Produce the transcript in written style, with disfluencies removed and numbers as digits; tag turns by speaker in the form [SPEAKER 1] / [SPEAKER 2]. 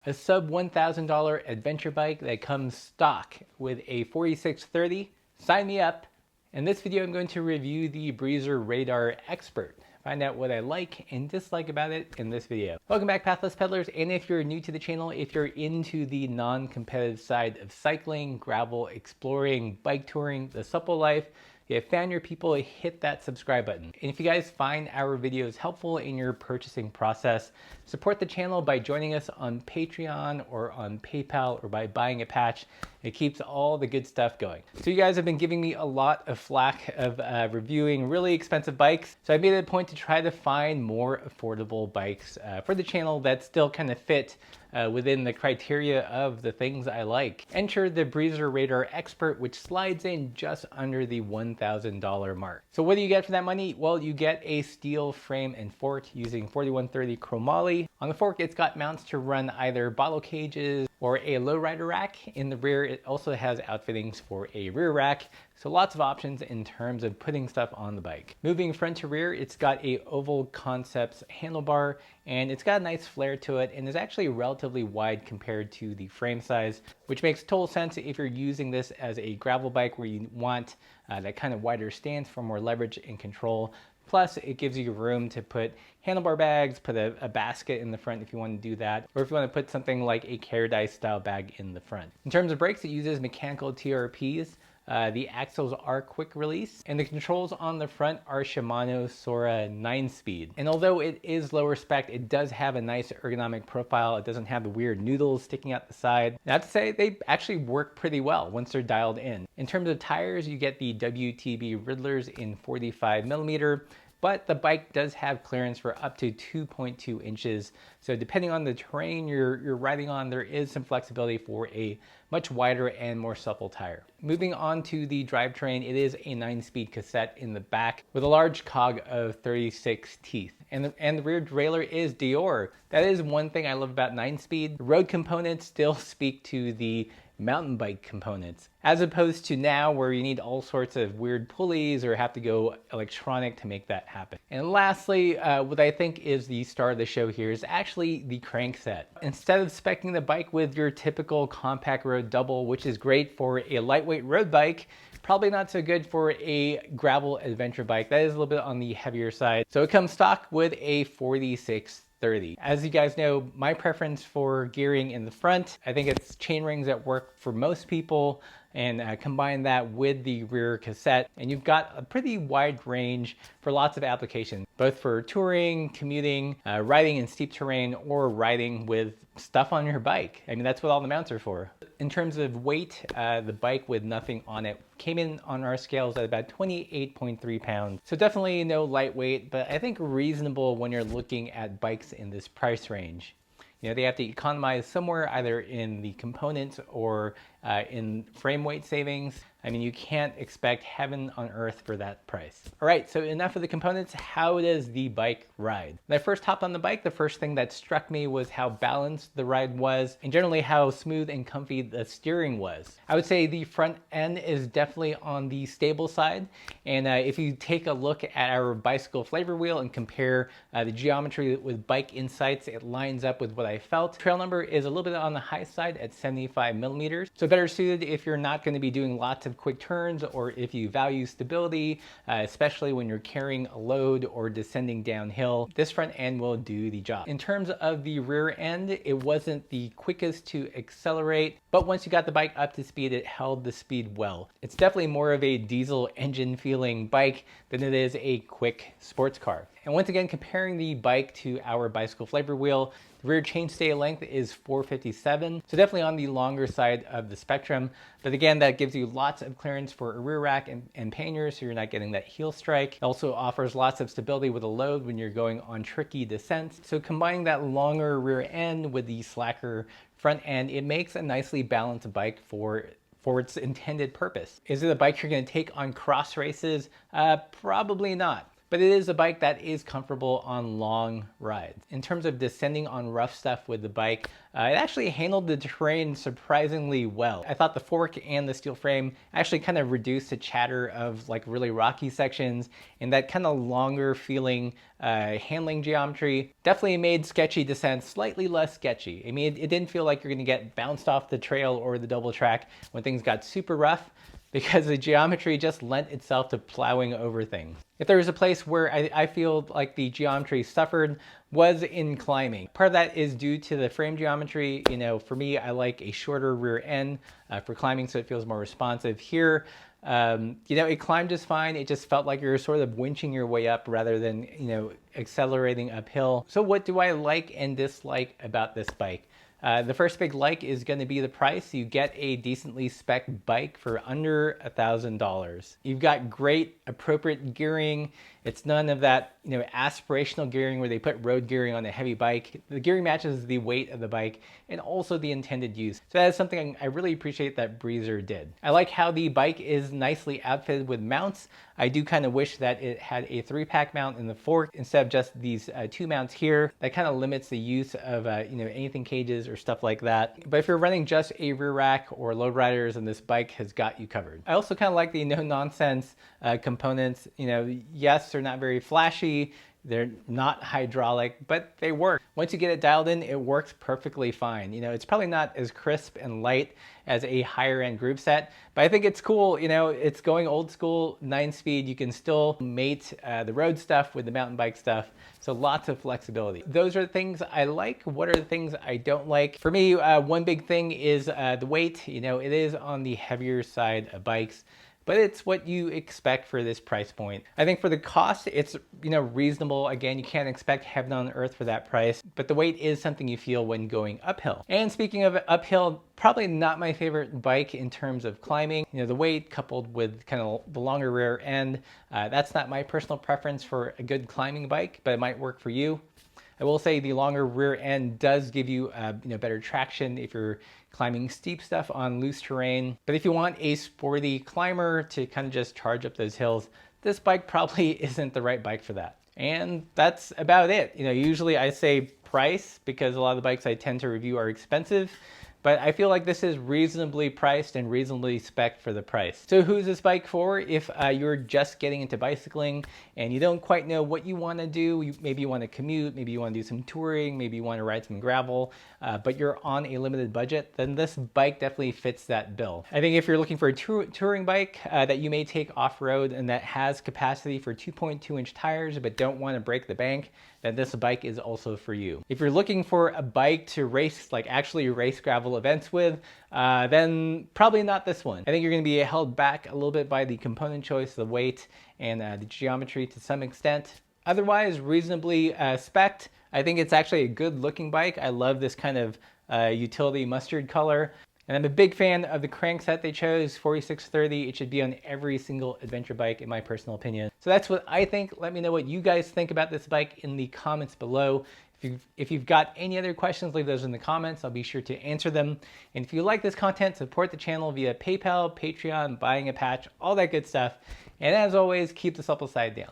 [SPEAKER 1] a sub $1,000 adventure bike that comes stock with a 4630. Sign me up. In this video, I'm going to review the Breezer Radar Expert. Find out what I like and dislike about it in this video. Welcome back, Pathless Peddlers, and if you're new to the channel, if you're into the non-competitive side of cycling, gravel, exploring, bike touring, the supple life, if you found your people, hit that subscribe button. And if you guys find our videos helpful in your purchasing process, support the channel by joining us on Patreon or on PayPal or by buying a patch. It keeps all the good stuff going. So you guys have been giving me a lot of flack of reviewing really expensive bikes. So I made it a point to try to find more affordable bikes for the channel that still kind of fit within the criteria of the things I like. Enter the Breezer Radar Expert, which slides in just under the $1,000 mark. So what do you get for that money? Well, you get a steel frame and fork using 4130 chromoly. On the fork, it's got mounts to run either bottle cages or a lowrider rack. In the rear, it also has outfittings for a rear rack. So lots of options in terms of putting stuff on the bike. Moving front to rear, it's got a Oval Concepts handlebar, and it's got a nice flare to it, and is actually relatively wide compared to the frame size, which makes total sense if you're using this as a gravel bike where you want that kind of wider stance for more leverage and control. Plus, it gives you room to put handlebar bags, put a basket in the front if you want to do that, or if you want to put something like a Carradine style bag in the front. In terms of brakes, it uses mechanical TRPs. The axles are quick release, and the controls on the front are Shimano Sora 9-speed. And although it is lower spec, it does have a nice ergonomic profile. It doesn't have the weird noodles sticking out the side. Not to say they actually work pretty well once they're dialed in. In terms of tires, you get the WTB Riddlers in 45mm. But the bike does have clearance for up to 2.2 inches. So depending on the terrain you're riding on, there is some flexibility for a much wider and more supple tire. Moving on to the drivetrain, it is a 9-speed cassette in the back with a large cog of 36 teeth. And the rear derailleur is Deore. That is one thing I love about 9-speed. The road components still speak to the mountain bike components, as opposed to now where you need all sorts of weird pulleys or have to go electronic to make that happen. And lastly, what I think is the star of the show here is actually the crankset. Instead of speccing the bike with your typical compact road double, which is great for a lightweight road bike, probably not so good for a gravel adventure bike. That is a little bit on the heavier side. So it comes stock with a 4630. As you guys know, my preference for gearing in the front, I think it's chain rings that work for most people, and combine that with the rear cassette, and you've got a pretty wide range for lots of applications, both for touring, commuting, riding in steep terrain, or riding with stuff on your bike. I mean, that's what all the mounts are for. In terms of weight, the bike with nothing on it came in on our scales at about 28.3 pounds. So definitely no lightweight, but I think reasonable when you're looking at bikes in this price range. You know, they have to economize somewhere either in the components or in frame weight savings. I mean, you can't expect heaven on earth for that price. All right, so enough of the components. How does the bike ride? When I first hopped on the bike, the first thing that struck me was how balanced the ride was, and generally how smooth and comfy the steering was. I would say the front end is definitely on the stable side, and if you take a look at our bicycle flavor wheel and compare the geometry with Bike Insights, it lines up with what I felt. Trail number is a little bit on the high side at 75mm, so better suited if you're not going to be doing lots of quick turns, or if you value stability, especially when you're carrying a load or descending downhill. This front end will do the job. In terms of the rear end, it wasn't the quickest to accelerate, but once you got the bike up to speed, it held the speed well. It's definitely more of a diesel engine feeling bike than it is a quick sports car. And once again, comparing the bike to our bicycle flavor wheel, the rear chainstay length is 457, so definitely on the longer side of the spectrum. But again, that gives you lots of clearance for a rear rack and pannier, so you're not getting that heel strike. It also offers lots of stability with a load when you're going on tricky descents. So combining that longer rear end with the slacker front end, it makes a nicely balanced bike for its intended purpose. Is it a bike you're going to take on cross races? Probably not. but it is a bike that is comfortable on long rides. In terms of descending on rough stuff with the bike, it actually handled the terrain surprisingly well. I thought the fork and the steel frame actually kind of reduced the chatter of like really rocky sections, and that kind of longer feeling handling geometry definitely made sketchy descents slightly less sketchy. I mean, it didn't feel like you're going to get bounced off the trail or the double track when things got super rough, because the geometry just lent itself to plowing over things. If there was a place where I feel like the geometry suffered, was in climbing. Part of that is due to the frame geometry. You know, for me, I like a shorter rear end for climbing, so it feels more responsive. Here, you know, it climbed just fine. It just felt like you're sort of winching your way up rather than, you know, accelerating uphill. So what do I like and dislike about this bike? The first big like is going to be the price. You get a decently spec bike for under $1,000. You've got great appropriate gearing. It's none of that, you know, aspirational gearing where they put road gearing on a heavy bike. The gearing matches the weight of the bike and also the intended use. So that is something I really appreciate that Breezer did. I like how the bike is nicely outfitted with mounts. I do kind of wish that it had a 3-pack mount in the fork instead of just these 2 mounts here. That kind of limits the use of you know, anything cages or stuff like that. But if you're running just a rear rack or load riders, then this bike has got you covered. I also kind of like the no-nonsense components. You know, yes, they're not very flashy. They're not hydraulic, but they work. Once you get it dialed in, it works perfectly fine. You know, it's probably not as crisp and light as a higher end group set, but I think it's cool. You know, it's going old school, 9-speed. You can still mate the road stuff with the mountain bike stuff. So lots of flexibility. Those are the things I like. What are the things I don't like? For me, one big thing is the weight. You know, it is on the heavier side of bikes, but it's what you expect for this price point. I think for the cost, it's, you know, reasonable. Again, you can't expect heaven on earth for that price, but the weight is something you feel when going uphill. And speaking of uphill, probably not my favorite bike in terms of climbing. You know, the weight coupled with kind of the longer rear end, that's not my personal preference for a good climbing bike, but it might work for you. I will say the longer rear end does give you, you know, better traction if you're climbing steep stuff on loose terrain. But if you want a sporty climber to kind of just charge up those hills, this bike probably isn't the right bike for that. And that's about it. You know, usually I say price because a lot of the bikes I tend to review are expensive, but I feel like this is reasonably priced and reasonably spec'd for the price. So who's this bike for? If you're just getting into bicycling and you don't quite know what you want to do, maybe you want to commute, maybe you want to do some touring, maybe you want to ride some gravel, but you're on a limited budget, then this bike definitely fits that bill. I think if you're looking for a touring bike that you may take off-road and that has capacity for 2.2-inch tires but don't want to break the bank, then this bike is also for you. If you're looking for a bike to race, like actually race gravel events with, then probably not this one. I think you're going to be held back a little bit by the component choice, the weight, and the geometry to some extent. Otherwise, reasonably spec'd. I think it's actually a good looking bike. I love this kind of utility mustard color. And I'm a big fan of the crankset they chose, 4630. It should be on every single adventure bike, in my personal opinion. So that's what I think. Let me know what you guys think about this bike in the comments below. If you've got any other questions, leave those in the comments. I'll be sure to answer them. And if you like this content, support the channel via PayPal, Patreon, buying a patch, all that good stuff. And as always, keep the supple side down.